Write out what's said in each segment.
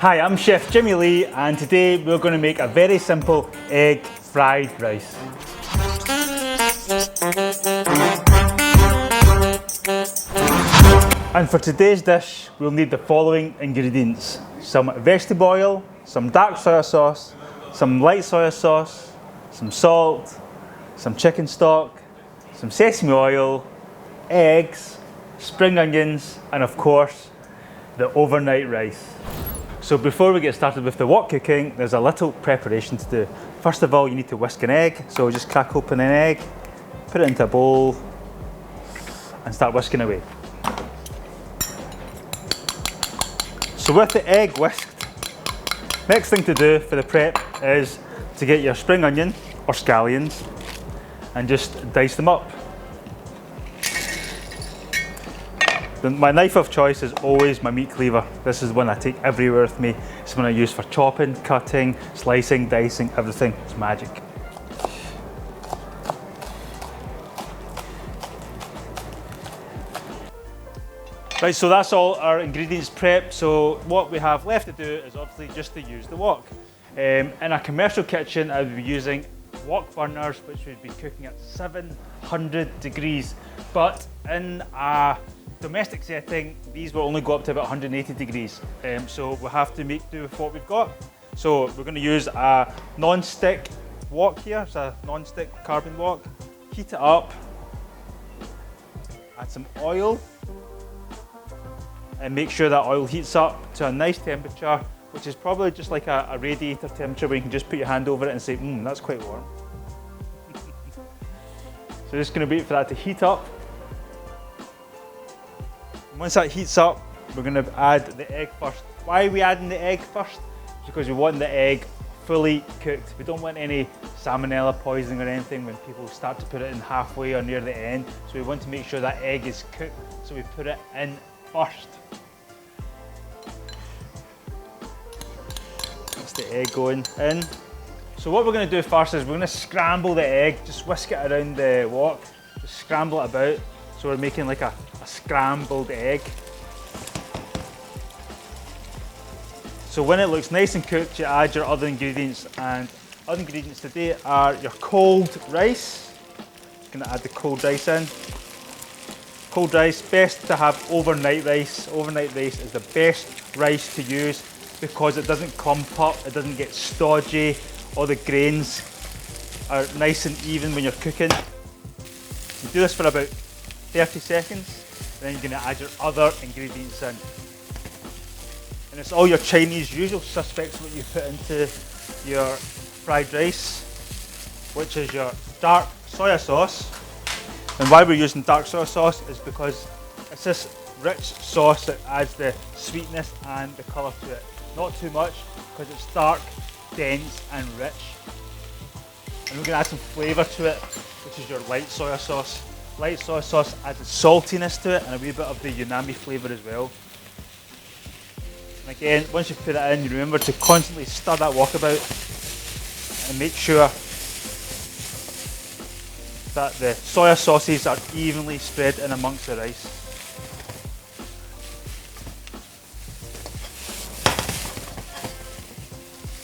Hi, I'm Chef Jimmy Lee, and today we're going to make a very simple egg fried rice. And for today's dish, we'll need the following ingredients: some vegetable oil, some dark soy sauce, some light soy sauce, some salt, some chicken stock, some sesame oil, eggs, spring onions, and of course, the overnight rice. So before we get started with the wok cooking, there's a little preparation to do. First of all, you need to whisk an egg. So just crack open an egg, put it into a bowl, and start whisking away. So with the egg whisked, next thing to do for the prep is to get your spring onion or scallions and just dice them up. My knife of choice is always my meat cleaver. This is one I take everywhere with me. It's one I use for chopping, cutting, slicing, dicing, everything. It's magic. Right, so that's all our ingredients prepped. So what we have left to do is obviously just to use the wok. In a commercial kitchen, I would be using wok burners, which would be cooking at 700 degrees. But in a domestic setting, these will only go up to about 180 degrees. So we'll have to make do with what we've got. So we're going to use a non-stick wok here. It's a non-stick carbon wok. Heat it up, add some oil, and make sure that oil heats up to a nice temperature, which is probably just like a radiator temperature where you can just put your hand over it and say, that's quite warm. So just going to wait for that to heat up. Once that heats up, we're going to add the egg first. Why are we adding the egg first? Because we want the egg fully cooked. We don't want any salmonella poisoning or anything when people start to put it in halfway or near the end. So we want to make sure that egg is cooked, so we put it in first. That's the egg going in. So what we're going to do first is we're going to scramble the egg, just whisk it around the wok, just scramble it about. So we're making like a scrambled egg. So when it looks nice and cooked, you add your other ingredients, and other ingredients today are your cold rice. Just going to add the cold rice in. Cold rice, best to have overnight rice. Overnight rice is the best rice to use because it doesn't clump up, it doesn't get stodgy, all the grains are nice and even when you're cooking. You do this for about 30 seconds, then you're going to add your other ingredients in. And it's all your Chinese usual suspects what you put into your fried rice, which is your dark soy sauce. And why we're using dark soy sauce is because it's this rich sauce that adds the sweetness and the colour to it. Not too much, because it's dark, dense and rich. And we're going to add some flavour to it, which is your light soy sauce. Light soy sauce adds a saltiness to it and a wee bit of the umami flavour as well. And again, once you put it in, you remember to constantly stir that wok about and make sure that the soy sauces are evenly spread in amongst the rice.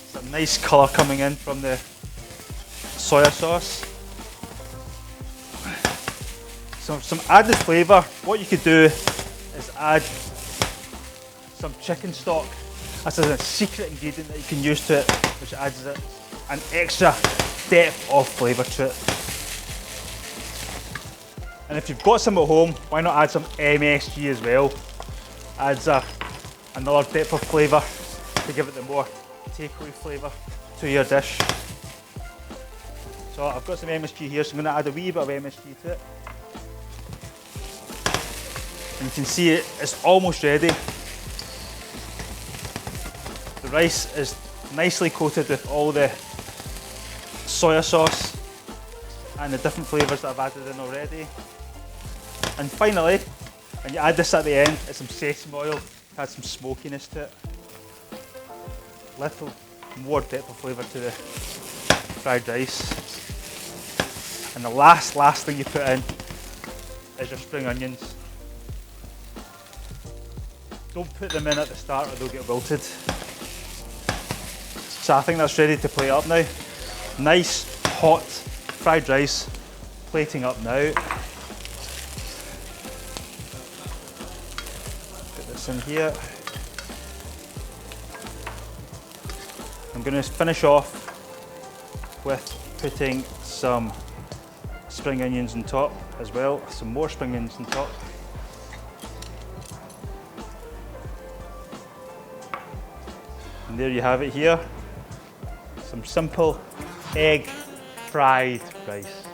It's a nice colour coming in from the soy sauce. So some added flavour, what you could do is add some chicken stock. That's a secret ingredient that you can use to it, which adds an extra depth of flavour to it. And if you've got some at home, why not add some MSG as well? Adds another depth of flavour to give it the more takeaway flavour to your dish. So I've got some MSG here, so I'm going to add a wee bit of MSG to it. And you can see it's almost ready. The rice is nicely coated with all the soy sauce and the different flavours that I've added in already. And finally, and you add this at the end, is some sesame oil to add some smokiness to it. Little more depth of flavour to the fried rice. And the last thing you put in is your spring onions. Don't put them in at the start or they'll get wilted. So I think that's ready to plate up now. Nice, hot, fried rice, plating up now. Put this in here. I'm going to finish off with putting some spring onions on top as well. Some more spring onions on top. And there you have it here. Some simple egg fried rice.